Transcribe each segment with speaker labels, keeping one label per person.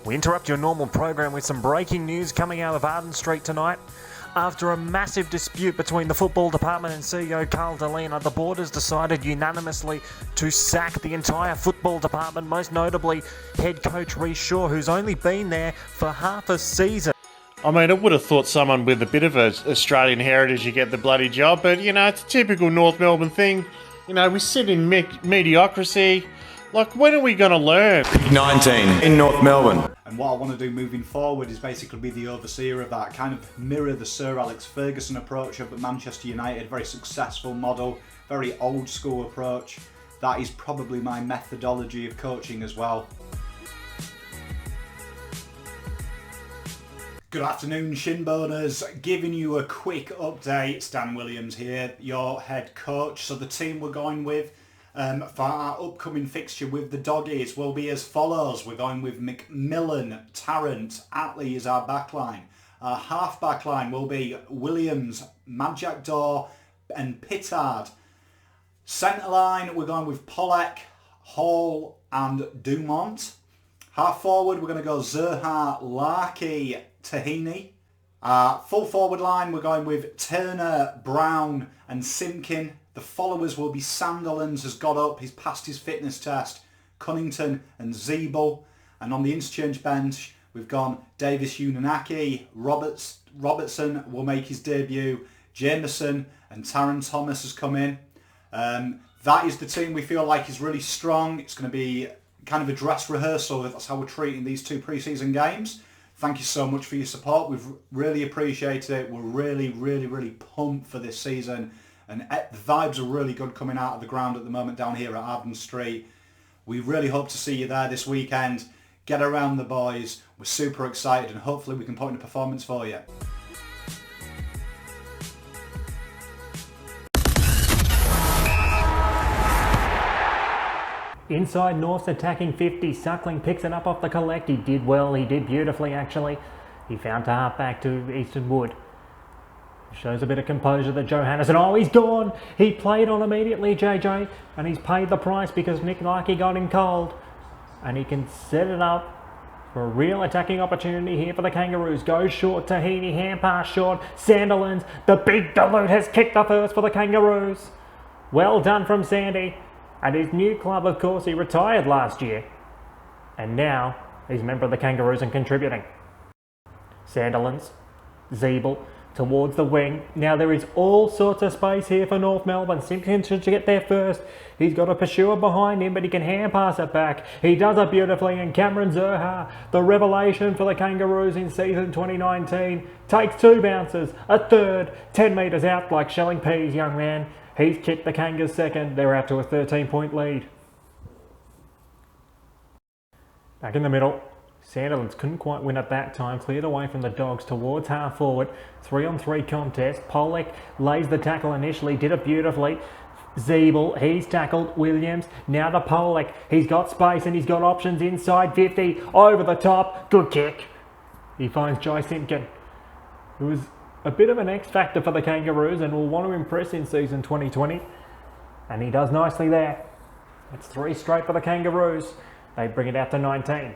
Speaker 1: We interrupt your normal program with some breaking news coming out of Arden Street tonight. After a massive dispute between the football department and CEO Carl Delena, the board has decided unanimously to sack the entire football department, most notably head coach Roos, who's only been there for half a season.
Speaker 2: I mean, I would have thought someone with a bit of Australian heritage you get the bloody job, but, you know, it's a typical North Melbourne thing. You know, we sit in mediocrity. Like, when are we going to learn?
Speaker 3: 19 in North Melbourne.
Speaker 4: And what I want to do moving forward is basically be the overseer of that, kind of mirror the Sir Alex Ferguson approach up at Manchester United, very successful model, very old school approach. That is probably my methodology of coaching as well. Good afternoon, Shinboners. Giving you a quick update. Dan Williams here, your head coach. So the team we're going with for our upcoming fixture with the Doggies will be as follows. We're going with McMillan, Tarrant, Atley is our backline. Our half backline will be Williams, Madjackdaw and Pittard. Centre line, we're going with Pollack, Hall and Dumont. Half forward, we're going to go Zerha, Larkey, Tahini. Full forward line, we're going with Turner, Brown and Simkin. The followers will be Sandilands has got up, he's passed his fitness test, Cunnington and Zeeble. And on the interchange bench, we've gone Davis Unanaki, Robertson will make his debut, Jameson and Taron Thomas has come in. That is the team we feel like is really strong. It's going to be kind of a dress rehearsal. That's how we're treating these two pre-season games. Thank you so much for your support. We've really appreciated it. We're really pumped for this season. And the vibes are really good coming out of the ground at the moment down here at Arden Street. We really hope to see you there this weekend. Get around the boys. We're super excited and hopefully we can put in a performance for you.
Speaker 1: Inside North's attacking 50, Suckling picks it up off the collect. He did well, he did beautifully actually. He found to half back to Easton Wood. Shows a bit of composure that Johannes, and oh, he's gone! He played on immediately, JJ, and he's paid the price because Nick Larkey got him cold. And he can set it up for a real attacking opportunity here for the Kangaroos. Goes short, Tahini, hand pass short, Sandilands, the big Dilute has kicked the first for the Kangaroos. Well done from Sandy. At his new club, of course, he retired last year. And now he's a member of the Kangaroos and contributing. Sandilands, Zeeble, towards the wing. Now there is all sorts of space here for North Melbourne. Simpkins should get there first. He's got a pursuer behind him, but he can hand pass it back. He does it beautifully, and Cameron Zerha, the revelation for the Kangaroos in season 2019, takes two bounces, a third, 10 metres out like shelling peas, young man. He's kicked the Kangas second. They're out to a 13-point lead. Back in the middle. Sandilands couldn't quite win at that time. Cleared away from the Dogs towards half forward. 3-on-3 contest. Pollack lays the tackle initially. Did it beautifully. Zeeble, he's tackled Williams. Now to Pollack. He's got space and he's got options inside 50. Over the top. Good kick. He finds Jai Simpkin, who was a bit of an X factor for the Kangaroos and will want to impress in season 2020. And he does nicely there. It's 3 straight for the Kangaroos. They bring it out to 19.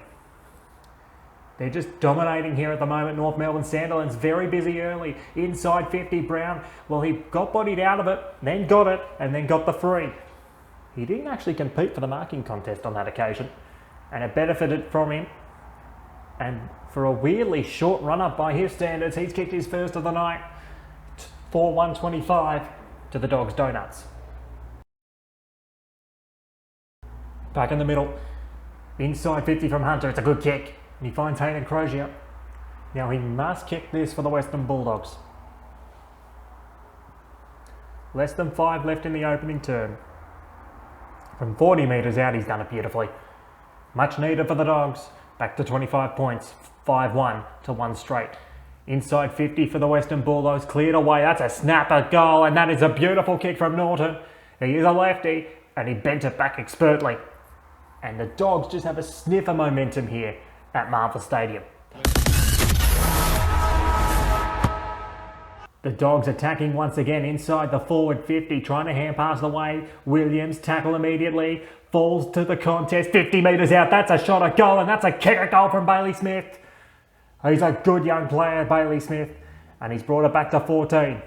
Speaker 1: They're just dominating here at the moment. North Melbourne. Sandilands very busy early. Inside 50, Brown. Well, he got bodied out of it, then got it, and then got the free. He didn't actually compete for the marking contest on that occasion, and it benefited from him. And for a weirdly short run-up by his standards, he's kicked his first of the night. 4-1-25 to the Dogs' Donuts. Back in the middle. Inside 50 from Hunter. It's a good kick. And he finds Hayden Crozier. Now he must kick this for the Western Bulldogs. Less than 5 left in the opening term. From 40 metres out, he's done it beautifully. Much needed for the Dogs. Back to 25 points. 5-1 to 1 straight. Inside 50 for the Western Bulldogs. Cleared away. That's a snapper goal. And that is a beautiful kick from Norton. He is a lefty. And he bent it back expertly. And the Dogs just have a sniff of momentum here at Marvel Stadium. The Dogs attacking once again inside the forward 50, trying to hand pass the way. Williams tackle immediately. falls to the contest, 50 metres out. That's a shot at goal, and that's a kick at goal from Bailey Smith. He's a good young player, Bailey Smith, and he's brought it back to 14.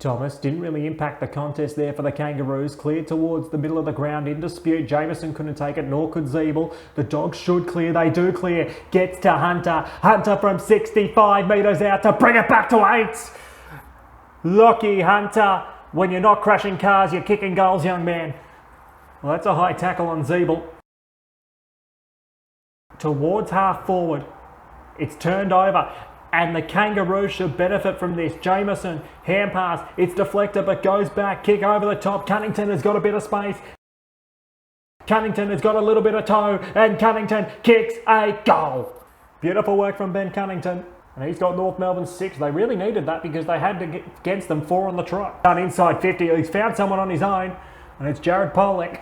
Speaker 1: Thomas didn't really impact the contest there for the Kangaroos. Cleared towards the middle of the ground in dispute. Jameson couldn't take it, nor could Zeeble. The Dogs should clear. They do clear. Gets to Hunter. Hunter from 65 metres out to bring it back to 8. Lucky Hunter. When you're not crashing cars, you're kicking goals, young man. Well, that's a high tackle on Zeeble. Towards half forward. It's turned over. And the Kangaroos should benefit from this. Jameson, hand pass. It's deflected but goes back. Kick over the top. Cunnington has got a bit of space. Cunnington has got a little bit of toe. And Cunnington kicks a goal. Beautiful work from Ben Cunnington. And he's got North Melbourne 6. They really needed that because they had to get against them 4 on the trot. Done inside 50. He's found someone on his own. And it's Jared Pollock,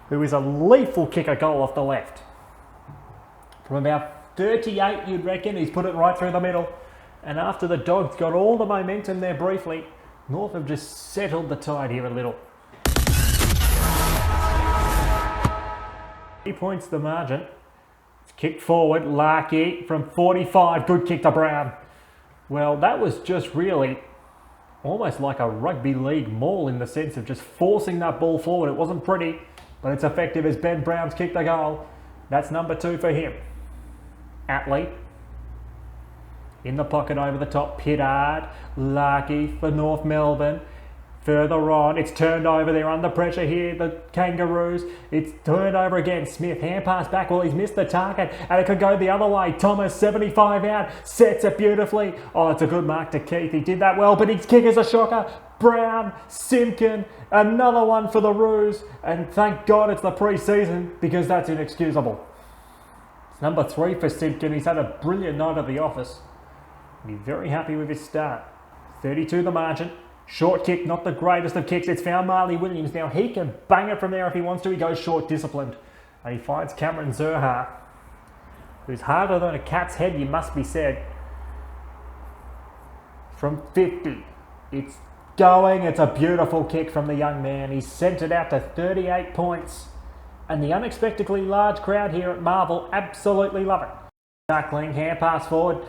Speaker 1: who is a lethal kicker goal off the left. From about 38, you'd reckon. He's put it right through the middle. And after the Dogs got all the momentum there briefly, North have just settled the tide here a little. 3 points the margin. It's kicked forward. Larky from 45. Good kick to Brown. Well, that was just really almost like a rugby league maul in the sense of just forcing that ball forward. It wasn't pretty, but it's effective as Ben Brown's kicked the goal. That's number 2 for him. Atley in the pocket over the top. Pittard, Larky for North Melbourne. Further on, it's turned over. They're under pressure here, the Kangaroos. It's turned over again. Smith, hand pass back. Well, he's missed the target, and it could go the other way. Thomas, 75 out, sets it beautifully. Oh, it's a good mark to Keith. He did that well, but his kick is a shocker. Brown, Simpkin, another one for the Roos, and thank God it's the pre-season because that's inexcusable. It's number 3 for Simpkin. He's had a brilliant night at the office. He's very happy with his start. 32 the margin. Short kick, not the greatest of kicks. It's found Marley Williams. Now he can bang it from there if he wants to. He goes short, disciplined. And he finds Cameron Zurha, who's harder than a cat's head, you must be said. From 50. It's going. It's a beautiful kick from the young man. He's sent it out to 38 points. And the unexpectedly large crowd here at Marvel absolutely love it. Duckling, hand pass forward.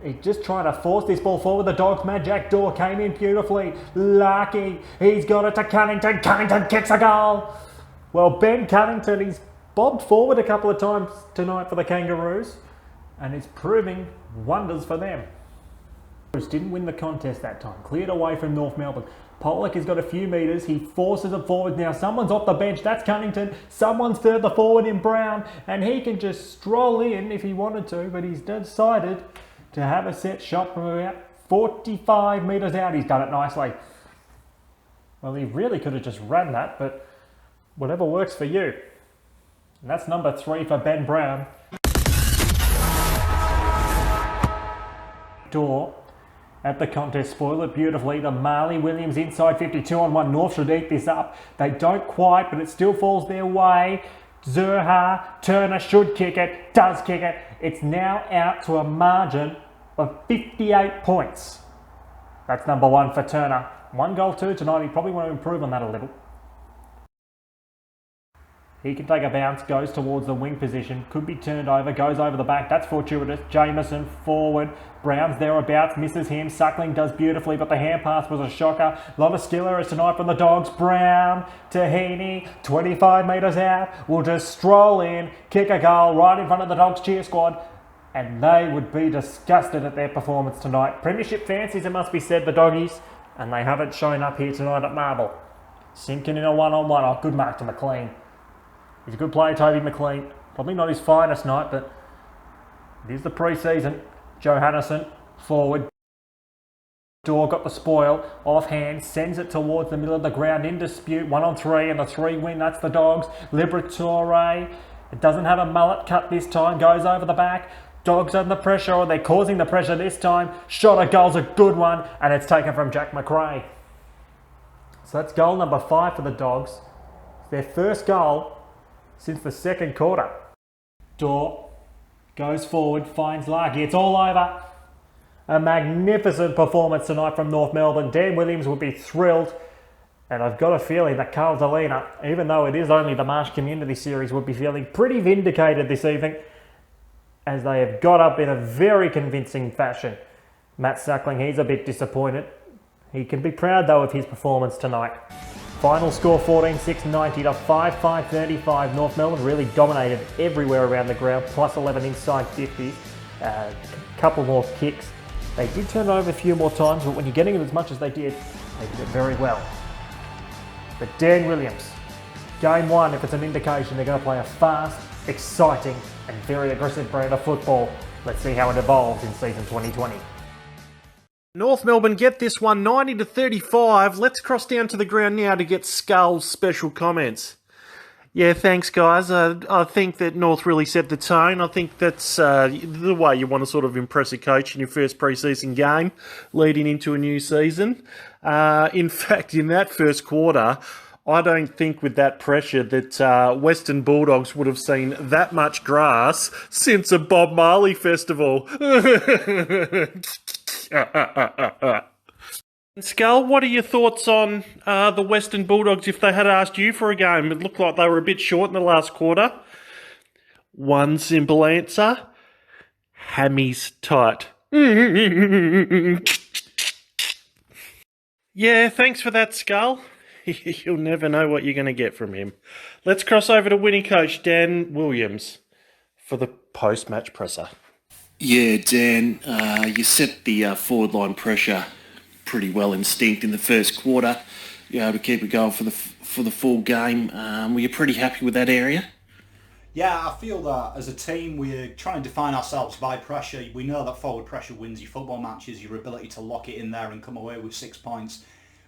Speaker 1: He's just trying to force this ball forward. The Dogs' mad Jack Door came in beautifully. Lucky. He's got it to Cunnington. Cunnington kicks a goal. Well, Ben Cunnington, he's bobbed forward a couple of times tonight for the Kangaroos. And it's proving wonders for them. Roos didn't win the contest that time. Cleared away from North Melbourne. Pollock has got a few metres. He forces it forward. Now someone's off the bench. That's Cunnington. Someone's further forward in Brown. And he can just stroll in if he wanted to. But he's decided to have a set shot from about 45 metres out. He's done it nicely. Well, he really could have just run that. But whatever works for you. And that's number 3 for Ben Brown. Door at the contest, spoil it beautifully to Marley Williams inside 52 on 1. North should eat this up. They don't quite, but it still falls their way. Zurha, Turner should kick it, does kick it. It's now out to a margin of 58 points. That's number 1 for Turner. 1 goal 2 tonight. He probably want to improve on that a little. He can take a bounce, goes towards the wing position, could be turned over, goes over the back. That's fortuitous. Jameson forward. Brown's thereabouts, misses him. Suckling does beautifully, but the hand pass was a shocker. A lot of skill errors tonight from the Dogs. Brown to Heaney, 25 metres out. Will just stroll in, kick a goal right in front of the Dogs cheer squad. And they would be disgusted at their performance tonight. Premiership fancies, it must be said, the Doggies. And they haven't shown up here tonight at Marble. Simpkin in a one-on-one. Oh, good mark to McLean. He's a good player, Toby McLean. Probably not his finest night, but it is the pre-season. Johannesen, forward. Door got the spoil, offhand, sends it towards the middle of the ground, in dispute, 1 on 3, and the 3 win, that's the Dogs. Liberatore, it doesn't have a mullet cut this time, goes over the back. Dogs under pressure, or they're causing the pressure this time. Shot at goal's a good one, and it's taken from Jack McRae. So that's goal number 5 for the Dogs. It's their first goal since the second quarter. Door goes forward, finds Larky. It's all over. A magnificent performance tonight from North Melbourne. Dan Williams would be thrilled. And I've got a feeling that Carl Delena, even though it is only the Marsh Community Series, would be feeling pretty vindicated this evening, as they have got up in a very convincing fashion. Matt Suckling, he's a bit disappointed. He can be proud though of his performance tonight. Final score 14-6-90 to 5-5-35. North Melbourne really dominated everywhere around the ground, plus 11 inside 50s. A couple more kicks. They did turn it over a few more times, but when you're getting it as much as they did it very well. But Dan Williams, game one, if it's an indication they're going to play a fast, exciting and very aggressive brand of football. Let's see how it evolves in season 2020.
Speaker 2: North Melbourne get this one 90-35. Let's cross down to the ground now to get Skull's special comments. Yeah, thanks guys. I think that North really set the tone. I think that's the way you want to sort of impress a coach in your first pre-season game leading into a new season. In fact, in that first quarter, I don't think with that pressure that Western Bulldogs would have seen that much grass since a Bob Marley festival. Skull, what are your thoughts on the Western Bulldogs if they had asked you for a game? It looked like they were a bit short in the last quarter. One simple answer. Hammies tight. Yeah, thanks for that, Skull. You'll never know what you're going to get from him. Let's cross over to winning coach Dan Williams for the post-match presser.
Speaker 5: Yeah, Dan, you set the forward line pressure pretty well instinct in the first quarter. You able to keep it going for the full game. Were you pretty happy with that area?
Speaker 4: Yeah, I feel that as a team we're trying to define ourselves by pressure. We know that forward pressure wins your football matches. Your ability to lock it in there and come away with 6 points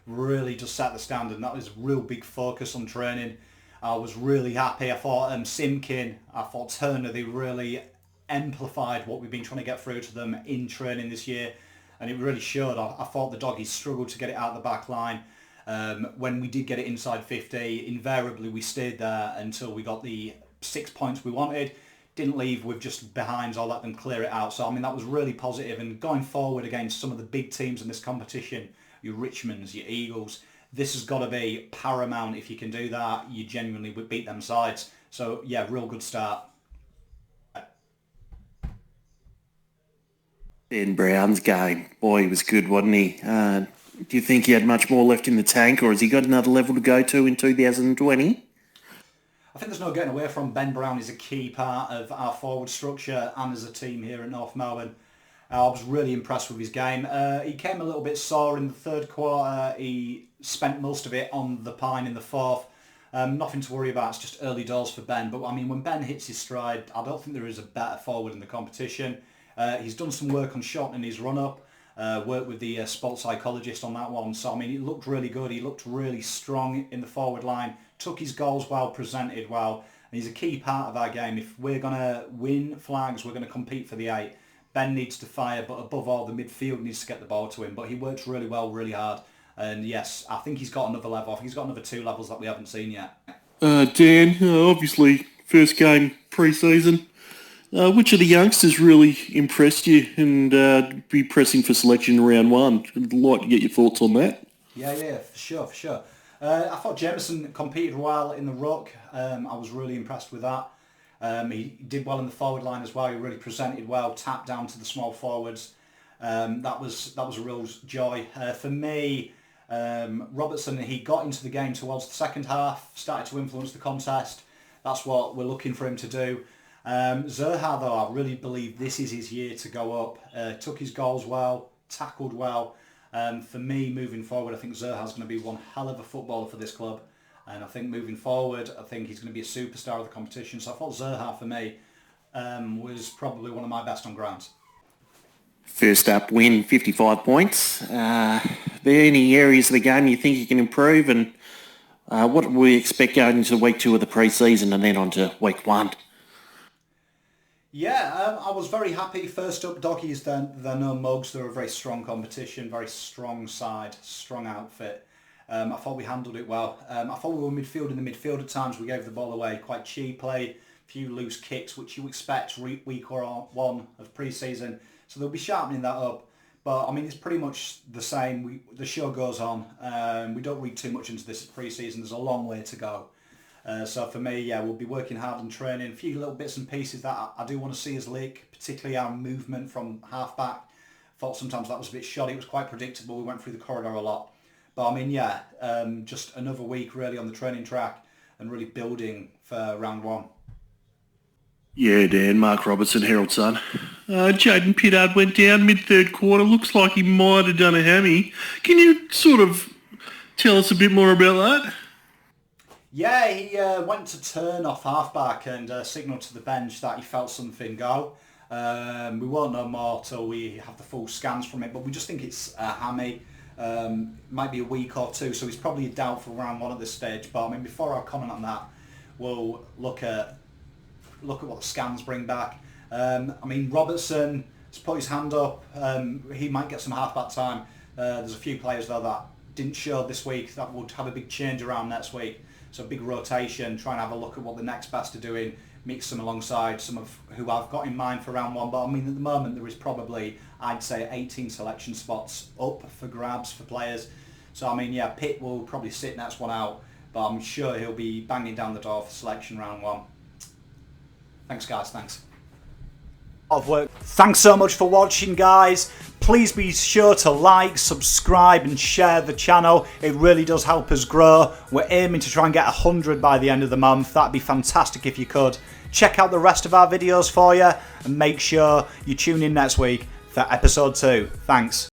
Speaker 4: really just set the standard, and that was a real big focus on training. I was really happy. I thought Simkin, I thought Turner, they really amplified what we've been trying to get through to them in training this year, and it really showed. I thought the doggies struggled to get it out of the back line. When we did get it inside 50, invariably we stayed there until we got the 6 points we wanted. Didn't leave with just behinds or let them clear it out. So, I mean, that was really positive. And going forward against some of the big teams in this competition, your Richmonds, your Eagles, this has got to be paramount. If you can do that, you genuinely would beat them sides. So, yeah, real good start.
Speaker 5: Ben Brown's game. Boy, he was good, wasn't he? Do you think he had much more left in the tank, or has he got another level to go to in 2020?
Speaker 4: I think there's no getting away from Ben Brown is a key part of our forward structure and as a team here at North Melbourne. I was really impressed with his game. He came a little bit sore in the third quarter. He spent most of it on the pine in the fourth. Nothing to worry about. It's just early doors for Ben. But I mean, when Ben hits his stride, I don't think there is a better forward in the competition. He's done some work on shortening his run-up. Worked with the sports psychologist on that one. So, I mean, it looked really good. He looked really strong in the forward line. Took his goals well, presented well. And he's a key part of our game. If we're going to win flags, we're going to compete for the 8. Ben needs to fire, but above all, the midfield needs to get the ball to him. But he works really well, really hard. And yes, I think he's got another level. I think he's got another 2 levels that we haven't seen yet.
Speaker 5: Dan, obviously, first game pre-season. Which of the youngsters really impressed you and be pressing for selection in round 1? I'd like to get your thoughts on that.
Speaker 4: Yeah, for sure. I thought Jameson competed well in the ruck. I was really impressed with that. He did well in the forward line as well. He really presented well, tapped down to the small forwards. That was a real joy. For me, Robertson, he got into the game towards the second half, started to influence the contest. That's what we're looking for him to do. Zerha, though, I really believe this is his year to go up. Took his goals well, tackled well. For me, moving forward, I think Zerha's going to be one hell of a footballer for this club. And I think moving forward, I think he's going to be a superstar of the competition. So I thought Zerha, for me, was probably one of my best on ground.
Speaker 5: First up win, 55 points. Are there any areas of the game you think you can improve? And what do we expect going into week 2 of the pre-season and then on to week 1?
Speaker 4: Yeah, I was very happy. First up, Doggies, they're no mugs. They're a very strong competition, very strong side, strong outfit. I thought we handled it well. I thought we were midfield in the midfield at times. We gave the ball away quite cheaply. A few loose kicks, which you expect week 1 of pre-season. So they'll be sharpening that up. But I mean, it's pretty much the same. The show goes on. We don't read too much into this pre-season. There's a long way to go. So for me, yeah, we'll be working hard on training. A few little bits and pieces that I do want to see us lick, particularly our movement from half-back. Thought sometimes that was a bit shoddy. It was quite predictable. We went through the corridor a lot. But I mean, yeah, just another week really on the training track and really building for round 1.
Speaker 5: Yeah, Dan, Mark Robertson, Herald's son. Jaden Pittard went down mid-third quarter. Looks like he might have done a hammy. Can you sort of tell us a bit more about that?
Speaker 4: Yeah, he went to turn off half-back and signalled to the bench that he felt something go. We won't know more till we have the full scans from it, but we just think it's a hammy. Might be a week or 2, so he's probably a doubt for round 1 at this stage. But I mean, before I comment on that, we'll look at what the scans bring back. I mean, Robertson has put his hand up. He might get some half-back time. There's a few players though that didn't show this week that would have a big change around next week. So big rotation, try and have a look at what the next best are doing, mix them alongside some of who I've got in mind for round 1. But I mean, at the moment there is probably, I'd say, 18 selection spots up for grabs for players. So I mean, yeah, Pitt will probably sit next one out, but I'm sure he'll be banging down the door for selection round 1. Thanks guys, thanks. Of work. Thanks so much for watching, guys. Please be sure to like, subscribe and share the channel. It really does help us grow. We're aiming to try and get 100 by the end of the month. That'd be fantastic if you could. Check out the rest of our videos for you and make sure you tune in next week for episode 2. Thanks.